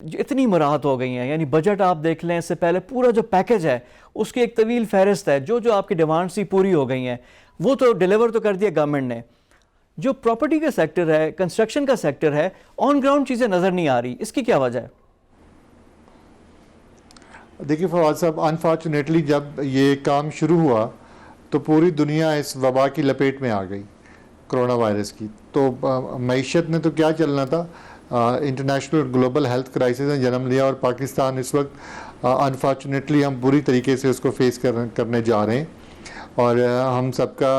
इतनी मुराहत हो गई हैं, यानी बजट आप देख लें, इससे पहले पूरा जो पैकेज है उसकी एक तवील फहरिस्त है, जो जो आपकी डिमांड्स थी पूरी हो गई हैं, वो तो डिलीवर तो कर दिया गवर्नमेंट ने। जो प्रॉपर्टी का सेक्टर है, कंस्ट्रक्शन का सेक्टर है, ऑन ग्राउंड चीज़ें नज़र नहीं आ रही, इसकी क्या वजह है? देखिए फवाद साहब, अनफॉर्चुनेटली जब ये काम शुरू हुआ तो पूरी दुनिया इस वबा की लपेट में आ गई, कोरोना वायरस की। तो मईशत ने तो क्या चलना था, इंटरनेशनल ग्लोबल हेल्थ क्राइसिस ने जन्म लिया और पाकिस्तान इस वक्त अनफॉर्चुनेटली हम बुरी तरीके से उसको फेस करने जा रहे हैं। और हम सबका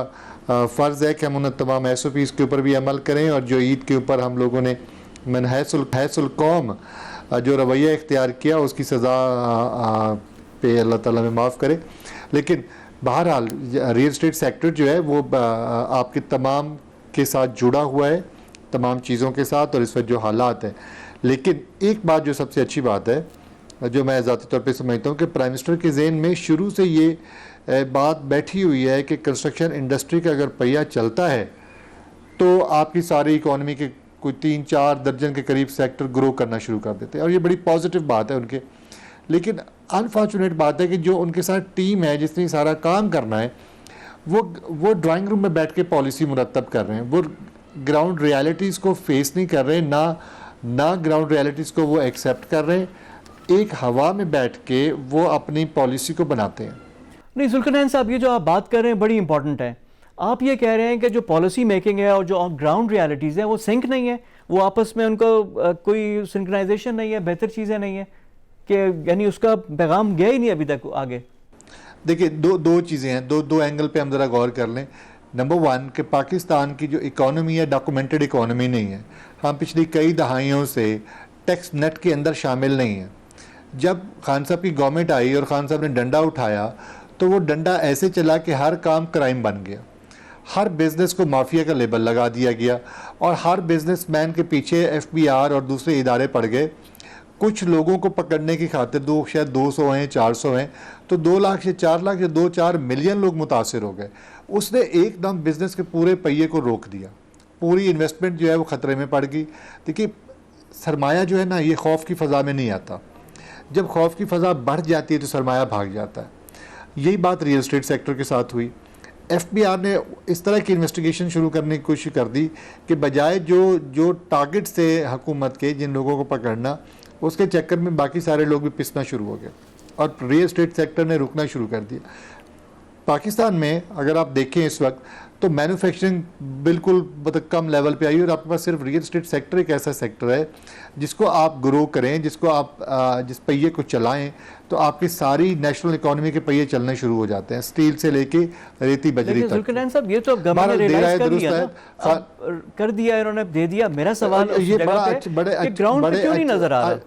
फ़र्ज़ है कि हम उन तमाम SOPs के ऊपर भी अमल करें, और जो ईद के ऊपर हम लोगों ने मनहैसुल कौम जो रवैया इख्तियार किया उसकी सज़ा पे अल्लाह ताला में माफ़ करे। लेकिन बहरहाल रियल एस्टेट सेक्टर जो है वो आपके तमाम के साथ जुड़ा हुआ है, तमाम चीज़ों के साथ, और इस वक्त जो हालात हैं। लेकिन एक बात जो सबसे अच्छी बात है, जो मैं ज़ाती तौर पे समझता हूँ कि प्राइम मिनिस्टर के ज़हन में शुरू से ये बात बैठी हुई है कि कंस्ट्रक्शन इंडस्ट्री का अगर पहिया चलता है तो आपकी सारी इकॉनमी के कोई 3-4 दर्जन के करीब सेक्टर ग्रो करना शुरू कर देते हैं, और ये बड़ी पॉजिटिव बात है उनके। लेकिन अनफॉर्चुनेट बात है कि जो उनके साथ टीम है जिसने सारा काम करना है, वो ड्राइंग रूम में बैठ के पॉलिसी मुरतब कर रहे हैं, वो ग्राउंड रियलिटीज़ को फेस नहीं कर रहे, ना ग्राउंड रियलिटीज़ को वो एक्सेप्ट कर रहे हैं, एक हवा में बैठ के वो अपनी पॉलिसी को बनाते हैं। नहीं जुल्करनैन साहब, ये जो आप बात कर रहे हैं बड़ी इंपॉर्टेंट है। आप ये कह रहे हैं कि जो पॉलिसी मेकिंग है और जो ग्राउंड रियलिटीज़ है वो सिंक नहीं है, वो आपस में उनको कोई सिंक्रोनाइजेशन नहीं है, बेहतर चीज़ें नहीं है, कि यानी उसका पैगाम गया ही नहीं अभी तक आगे। देखिए दो चीज़ें हैं, दो एंगल पे हम ज़रा गौर कर लें। नंबर 1 कि पाकिस्तान की जो इकॉनमी है डॉक्यूमेंटेड इकॉनमी नहीं है। हम पिछली कई दहाइयों से टैक्स नेट के अंदर शामिल नहीं है। जब खान साहब की गवर्नमेंट आई और खान साहब ने डंडा उठाया तो वो डंडा ऐसे चला कि हर काम क्राइम बन गया, हर बिज़नेस को माफिया का लेबल लगा दिया गया, और हर बिजनेसमैन के पीछे FBI और दूसरे इदारे पड़ गए। कुछ लोगों को पकड़ने की खातिर शायद 200 हैं, 400 हैं, तो 2 लाख से 4 लाख या 2-4 मिलियन लोग मुतासर हो गए। उसने एकदम बिज़नेस के पूरे पहिए को रोक दिया, पूरी इन्वेस्टमेंट जो है वो ख़तरे में पड़ गई। देखिए सरमाया जो है ना, ये खौफ की फ़ज़ा में नहीं आता, जब खौफ की फ़ज़ा बढ़ जाती है तो सरमाया भाग जाता है। यही बात रियल एस्टेट सेक्टर के साथ हुई। FBI ने इस तरह की इन्वेस्टिगेशन शुरू करने की कोशिश कर दी कि बजाय जो टारगेट से हुकूमत के जिन लोगों को पकड़ना, उसके चक्कर में बाकी सारे लोग भी पिसना शुरू हो गए और रियल एस्टेट सेक्टर ने रुकना शुरू कर दिया। पाकिस्तान में अगर आप देखें इस वक्त तो मैन्युफैक्चरिंग बिल्कुल मतलब कम लेवल पे आई, और आपके पास सिर्फ रियल एस्टेट सेक्टर एक ऐसा सेक्टर है जिसको आप ग्रो करें, जिसको आप जिस पहिए को चलाएं तो आपकी सारी नेशनल इकोनॉमी के पहिए चलने शुरू हो जाते हैं, स्टील से लेके रेती बजरी तक। जुल्करनैन साहब, ये तो गवर्नमेंट ने रियलाइज कर दिया, इन्होंने दे दिया। मेरा सवाल ये बड़े ग्राउंड पे क्यों नहीं नजर आ रहा?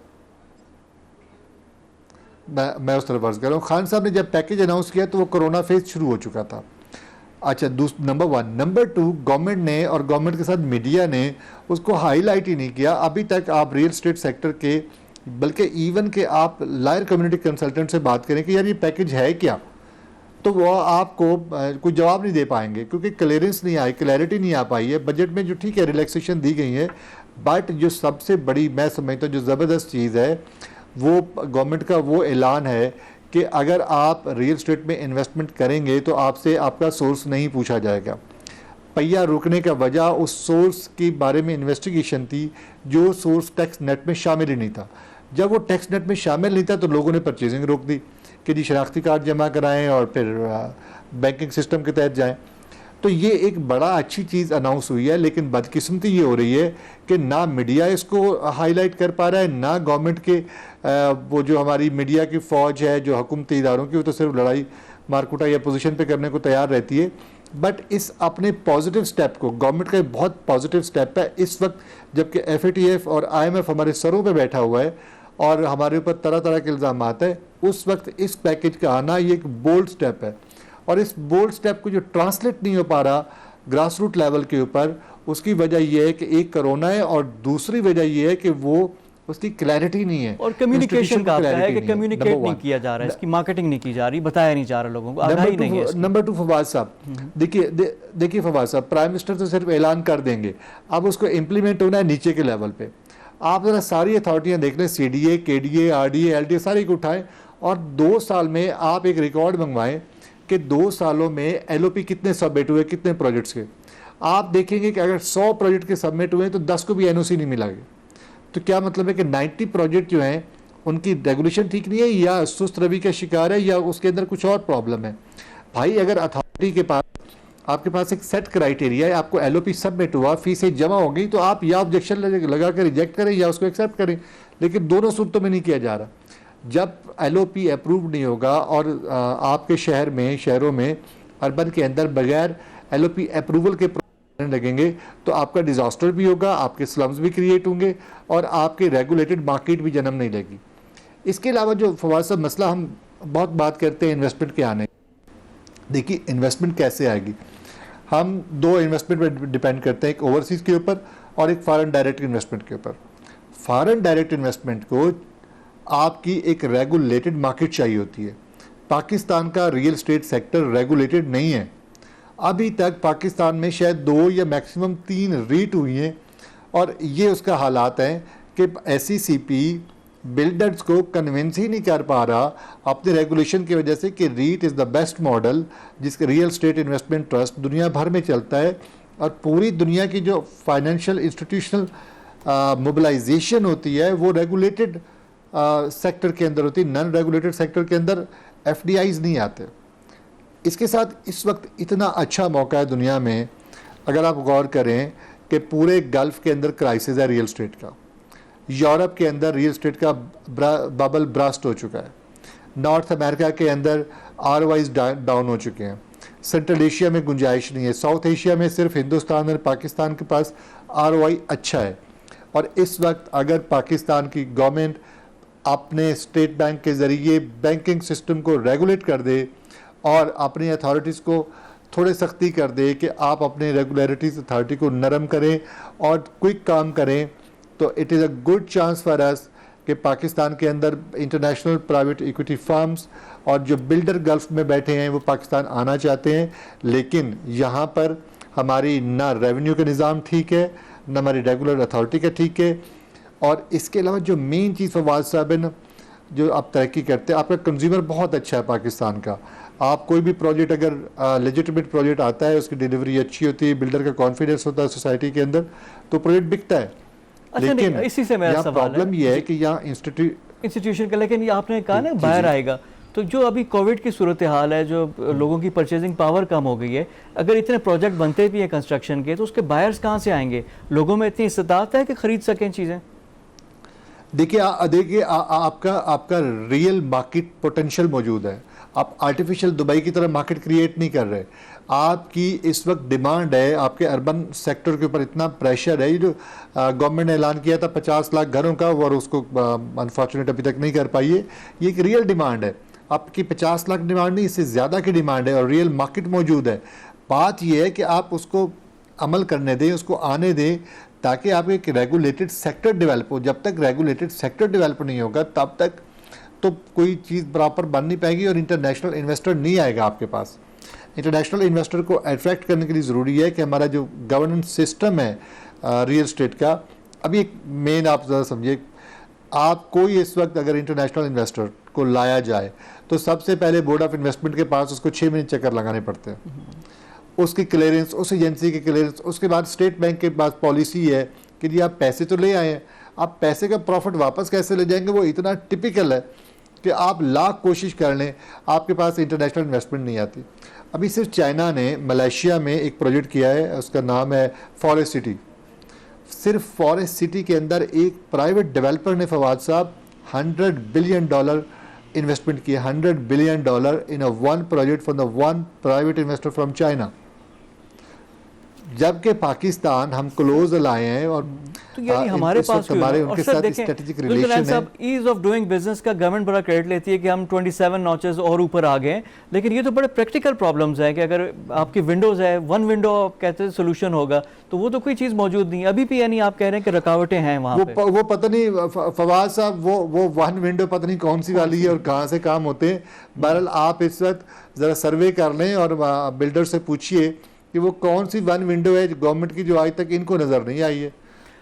मैं उस तरफ अर्ज कर रहा हूँ, खान साहब ने जब पैकेज अनाउंस किया तो वो कोरोना फेज शुरू हो चुका था। अच्छा, नंबर 1। नंबर 2, गवर्नमेंट ने और गवर्नमेंट के साथ मीडिया ने उसको हाईलाइट ही नहीं किया। अभी तक आप रियल एस्टेट सेक्टर के, बल्कि इवन के आप लायर कम्युनिटी कंसल्टेंट से बात करें कि यार ये पैकेज है क्या, तो वो आपको कोई जवाब नहीं दे पाएंगे, क्योंकि क्लियरेंस नहीं आई, क्लैरिटी नहीं आ पाई है। बजट में जो ठीक है रिलैक्सेशन दी गई है, बट जो सबसे बड़ी मैं समझता हूँ जो ज़बरदस्त चीज़ है वो गवर्नमेंट का वो ऐलान है कि अगर आप रियल एस्टेट में इन्वेस्टमेंट करेंगे तो आपसे आपका सोर्स नहीं पूछा जाएगा। पहिया रुकने का वजह उस सोर्स के बारे में इन्वेस्टिगेशन थी, जो सोर्स टैक्स नेट में शामिल ही नहीं था। जब वो टैक्स नेट में शामिल नहीं था तो लोगों ने परचेजिंग रोक दी कि जी शनाख्ती कार्ड जमा कराएं और फिर बैंकिंग सिस्टम के तहत जाएं। तो ये एक बड़ा अच्छी चीज़ अनाउंस हुई है, लेकिन बदकिस्मती ये हो रही है कि ना मीडिया इसको हाईलाइट कर पा रहा है, ना गवर्नमेंट के वो जो हमारी मीडिया की फ़ौज है जो हुकूमती इदारों की, वो तो सिर्फ लड़ाई मारकुटा या पोजीशन पे करने को तैयार रहती है। बट इस अपने पॉजिटिव स्टेप को, गवर्नमेंट का बहुत पॉजिटिव स्टेप है इस वक्त, जबकि FATF और IMF हमारे सरों पे बैठा हुआ है और हमारे ऊपर तरह तरह के इल्ज़ाम आते हैं, उस वक्त इस पैकेज का आना ये एक बोल्ड स्टेप है। और इस बोल्ड स्टेप को जो ट्रांसलेट नहीं हो पा रहा ग्रास रूट लेवल के ऊपर, उसकी वजह यह है कि एक कोरोना है और दूसरी वजह यह है कि वो उसकी क्लैरिटी नहीं है और कम्युनिकेशन का है कि कम्युनिकेट नहीं किया जा रहा है, इसकी मार्केटिंग नहीं की जा रही, बताया नहीं जा रहा लोगों को, आगाही नहीं है। नंबर 2 फवाद साहब, देखिए फवाद साहब, प्राइम मिनिस्टर तो सिर्फ ऐलान कर देंगे, अब उसको इम्प्लीमेंट होना है नीचे के लेवल पे। आप ज़रा सारी अथॉरिटियाँ देख लें, CDA, KDA, RDA, LDA सारी को उठाएं और 2 साल में आप एक रिकॉर्ड मंगवाएं कि 2 सालों में LOP कितने सबमिट हुए, कितने प्रोजेक्ट्स के। आप देखेंगे कि अगर 100 प्रोजेक्ट के सबमिट हुए तो 10 को भी NOC नहीं मिला। तो क्या मतलब है कि 90 प्रोजेक्ट जो हैं उनकी रेगुलेशन ठीक नहीं है, या सुस्त रवि का शिकार है, या उसके अंदर कुछ और प्रॉब्लम है। भाई अगर अथॉरिटी के पास, आपके पास एक सेट क्राइटेरिया है, आपको LOP सबमिट हुआ, फीसें जमा हो गई, तो आप या ऑब्जेक्शन लगा कर रिजेक्ट करें या उसको एक्सेप्ट करें, लेकिन दोनों सूरतों में नहीं किया जा रहा। जब LOP अप्रूव नहीं होगा और आपके शहरों में अर्बन के अंदर बगैर LOP अप्रूवल के लगेंगे तो आपका डिजास्टर भी होगा, आपके स्लम्स भी क्रिएट होंगे और आपके रेगुलेटेड मार्केट भी जन्म नहीं लेगी। इसके अलावा जो फवाद साहब मसला हम बहुत बात करते हैं इन्वेस्टमेंट के आने, देखिए इन्वेस्टमेंट कैसे आएगी। हम 2 इन्वेस्टमेंट पर डिपेंड करते हैं, एक ओवरसीज़ के ऊपर और एक फॉरेन डायरेक्ट इन्वेस्टमेंट के ऊपर। फॉरेन डायरेक्ट इन्वेस्टमेंट को आपकी एक रेगुलेटेड मार्केट चाहिए होती है। पाकिस्तान का रियल एस्टेट सेक्टर रेगुलेटेड नहीं है। अभी तक पाकिस्तान में शायद 2 या मैक्सिमम 3 रीट हुई हैं और ये उसका हालात हैं कि SECP बिल्डर्स को कन्विंस ही नहीं कर पा रहा अपने रेगुलेशन की वजह से कि REIT is the best model, जिसका रियल एस्टेट इन्वेस्टमेंट ट्रस्ट दुनिया भर में चलता है और पूरी दुनिया की जो फाइनेंशियल इंस्टीट्यूशनल मोबिलाइजेशन होती है वो रेगुलेटेड सेक्टर के अंदर होती है। नॉन रेगुलेटेड सेक्टर के अंदर FDIs नहीं आते। इसके साथ इस वक्त इतना अच्छा मौका है दुनिया में, अगर आप गौर करें कि पूरे गल्फ़ के अंदर क्राइसिस है रियल एस्टेट का, यूरोप के अंदर रियल एस्टेट का बबल ब्रास्ट हो चुका है, नॉर्थ अमेरिका के अंदर ROIs डाउन हो चुके हैं, सेंट्रल एशिया में गुंजाइश नहीं है, साउथ एशिया में सिर्फ हिंदुस्तान और पाकिस्तान के पास ROI अच्छा है। और इस वक्त अगर पाकिस्तान की गवर्नमेंट अपने स्टेट बैंक के ज़रिए बैंकिंग सिस्टम को रेगुलेट कर दे और अपनी अथॉरिटीज़ को थोड़े सख्ती कर दे कि आप अपने रेगुलरिटीज़ अथॉरिटी को नरम करें और क्विक काम करें, तो it is a good chance for us कि पाकिस्तान के अंदर इंटरनेशनल प्राइवेट इक्विटी फर्म्स और जो बिल्डर गल्फ में बैठे हैं वो पाकिस्तान आना चाहते हैं, लेकिन यहाँ पर हमारी ना रेवेन्यू का निज़ाम ठीक है, ना हमारी रेगुलर अथॉरिटी का ठीक है। और इसके अलावा जो मेन चीज़ फवाद साहब है ना, जो आप तरक्की करते हैं, आपका कंज्यूमर बहुत अच्छा है पाकिस्तान का। आप कोई भी प्रोजेक्ट अगर लेजिटिमेट प्रोजेक्ट आता है, उसकी डिलीवरी अच्छी होती है, बिल्डर का कॉन्फिडेंस होता है सोसाइटी के अंदर, तो प्रोजेक्ट बिकता है। अच्छा, लेकिन इसी से मेरा सवाल प्रॉब्लम ये है कि यहाँ इंस्टीट्यूशन का, लेकिन ये आपने कहा ना बाहर आएगा, तो जो अभी कोविड की सूरत हाल है, जो लोगों की परचेजिंग पावर कम हो गई है, अगर इतने प्रोजेक्ट बनते भी हैं कंस्ट्रक्शन के, तो उसके बायर्स कहाँ से आएंगे? लोगों में इतनी इस्तात है कि खरीद सकें चीज़ें? देखिए आपका रियल मार्केट पोटेंशियल मौजूद है। आप आर्टिफिशियल दुबई की तरह मार्केट क्रिएट नहीं कर रहे। आपकी इस वक्त डिमांड है, आपके अर्बन सेक्टर के ऊपर इतना प्रेशर है। ये जो गवर्नमेंट ने ऐलान किया था 50 लाख घरों का, और उसको अनफॉर्चुनेट अभी तक नहीं कर पाई है। ये एक रियल डिमांड है, आपकी 50 लाख डिमांड नहीं, इससे ज़्यादा की डिमांड है और रियल मार्केट मौजूद है। बात यह है कि आप उसको अमल करने दें, उसको आने दें, ताकि आप एक रेगुलेटेड सेक्टर डेवलप हो। जब तक रेगुलेटेड सेक्टर डेवलप नहीं होगा तब तक तो कोई चीज़ प्रॉपर बन नहीं पाएगी और इंटरनेशनल इन्वेस्टर नहीं आएगा आपके पास। इंटरनेशनल इन्वेस्टर को अट्रैक्ट करने के लिए ज़रूरी है कि हमारा जो गवर्नेंस सिस्टम है रियल एस्टेट का, अभी एक मेन आप ज़रा समझिए, आप कोई इस वक्त अगर इंटरनेशनल इन्वेस्टर को लाया जाए तो सबसे पहले बोर्ड ऑफ इन्वेस्टमेंट के पास उसको 6 महीने चक्कर लगाने पड़ते हैं, उसकी क्लियरेंस, उस एजेंसी की क्लियरेंस। उसके बाद स्टेट बैंक के पास पॉलिसी है कि जी आप पैसे तो ले आए हैं, आप पैसे का प्रॉफिट वापस कैसे ले जाएंगे, वो इतना टिपिकल है कि आप लाख कोशिश कर लें, आपके पास इंटरनेशनल इन्वेस्टमेंट नहीं आती। अभी सिर्फ चाइना ने मलेशिया में एक प्रोजेक्ट किया है, उसका नाम है फॉरेस्ट सिटी। सिर्फ फॉरेस्ट सिटी के अंदर एक प्राइवेट डेवलपर ने फवाद साहब $100 बिलियन इन्वेस्टमेंट किया, $100 billion in a one project from the one private investor from China. जबकि पाकिस्तान हम क्लोज लाए हैं और तो यानी हमारे पास हमारे उनके साथ स्ट्रेटेजिक रिलेशन है। ईज ऑफ डूइंग बिजनेस का गवर्नमेंट बड़ा क्रेडिट लेती है कि हम 27 नॉचेस और ऊपर आ गए, लेकिन ये तो बड़े प्रैक्टिकल प्रॉब्लम्स हैं कि अगर आपकी विंडोज़ है, वन विंडो कहते हैं सोल्यूशन होगा, तो वो तो कोई चीज़ मौजूद नहीं। अभी भी यानी आप कह रहे हैं कि रुकावटें हैं वहाँ पे। वो पता नहीं फवाद साहब, वो वन विंडो पता नहीं कौन सी वाली है और कहाँ से काम होते हैं। बहरहाल आप इस वक्त ज़रा सर्वे कर लें और बिल्डर से पूछिए कि वो कौन सी वन विंडो है गवर्नमेंट की जो आज तक इनको नज़र नहीं आई है।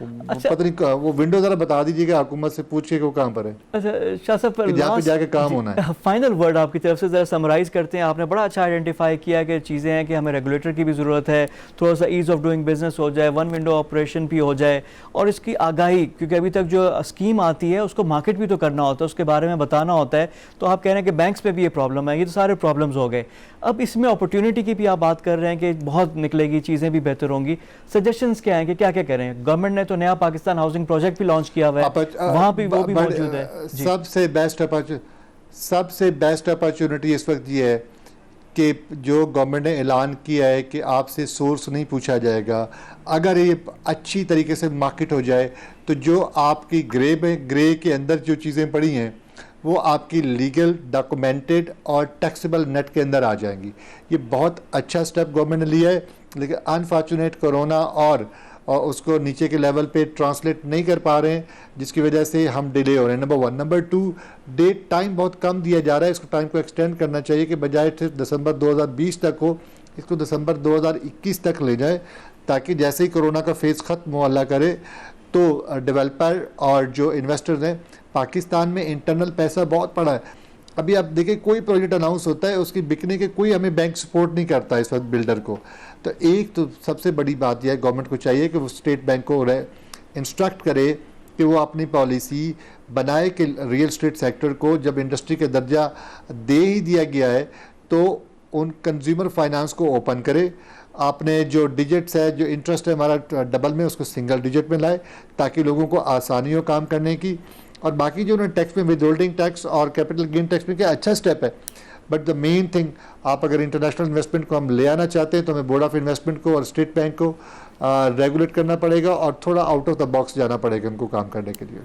पता नहीं, वो विंडो ज़रा बता दीजिएगा हुकूमत से पूछ के कि वो कहाँ पर है, अच्छा शाह साहब, कि जहाँ पे जाके काम होना है। फाइनल वर्ड आपकी तरफ से ज़रा समराइज़ करते हैं। आपने बड़ा अच्छा आइडेंटिफाई किया कि चीज़ें हैं कि हमें रेगुलेटर की भी ज़रूरत है, थोड़ा सा ईज़ ऑफ डूइंग बिजनेस हो जाए, वन विंडो ऑपरेशन भी हो जाए, और इसकी आगाही, क्योंकि अभी तक जो स्कीम आती है उसको मार्केट भी तो करना होता है, उसके बारे में बताना होता है। तो आप कह रहे हैं कि बैंक्स पे भी ये प्रॉब्लम है, ये तो सारे प्रॉब्लम्स हो गए। अब इसमें अपॉर्चुनिटी की भी आप बात कर रहे हैं कि बहुत निकलेगी, चीज़ें भी बेहतर होंगी। सजेशंस क्या हैं कि क्या क्या करें? गवर्नमेंट ने तो नया पाकिस्तान हाउसिंग प्रोजेक्ट भी लॉन्च किया हुआ है, वहाँ भी वो भी मौजूद है। सबसे बेस्ट अपॉर्चुनिटी इस वक्त ये है कि जो गवर्नमेंट ने ऐलान किया है कि आपसे सोर्स नहीं पूछा जाएगा। अगर ये अच्छी तरीके से मार्केट हो जाए तो जो आपकी ग्रे के अंदर जो चीज़ें पड़ी हैं वो आपकी लीगल, डॉक्यूमेंटेड और टैक्सेबल नेट के अंदर आ जाएंगी। ये बहुत अच्छा स्टेप गवर्नमेंट ने लिया है, लेकिन अनफॉर्चुनेट कोरोना और उसको नीचे के लेवल पे ट्रांसलेट नहीं कर पा रहे हैं, जिसकी वजह से हम डिले हो रहे हैं। नंबर 1। नंबर 2, डेट टाइम बहुत कम दिया जा रहा है, इसको टाइम को एक्सटेंड करना चाहिए कि बजाय सिर्फ दिसंबर 2020 तक हो, इसको दिसंबर 2021 तक ले जाए, ताकि जैसे ही कोरोना का फेज़ ख़त्म हो अल्लाह करे तो डेवलपर और जो इन्वेस्टर्स हैं, पाकिस्तान में इंटरनल पैसा बहुत पड़ा है। अभी आप देखिए, कोई प्रोजेक्ट अनाउंस होता है, उसकी बिकने के कोई हमें बैंक सपोर्ट नहीं करता इस वक्त बिल्डर को। तो एक तो सबसे बड़ी बात यह है, गवर्नमेंट को चाहिए कि वो स्टेट बैंक को इंस्ट्रक्ट करे कि वो अपनी पॉलिसी बनाए कि रियल स्टेट सेक्टर को जब इंडस्ट्री का दर्जा दे ही दिया गया है तो उन कंज्यूमर फाइनेंस को ओपन करे। आपने जो डिजिट्स है, जो इंटरेस्ट है हमारा डबल में, उसको सिंगल डिजिट में लाए, ताकि लोगों को आसानी हो काम करने की। और बाकी जो उन्होंने टैक्स में विद होल्डिंग टैक्स और कैपिटल गेन टैक्स में, क्या अच्छा स्टेप है, बट द मेन थिंग, आप अगर इंटरनेशनल इन्वेस्टमेंट को हम ले आना चाहते हैं तो हमें बोर्ड ऑफ इन्वेस्टमेंट को और स्टेट बैंक को रेगुलेट करना पड़ेगा और थोड़ा आउट ऑफ द बॉक्स जाना पड़ेगा हमको काम करने के लिए।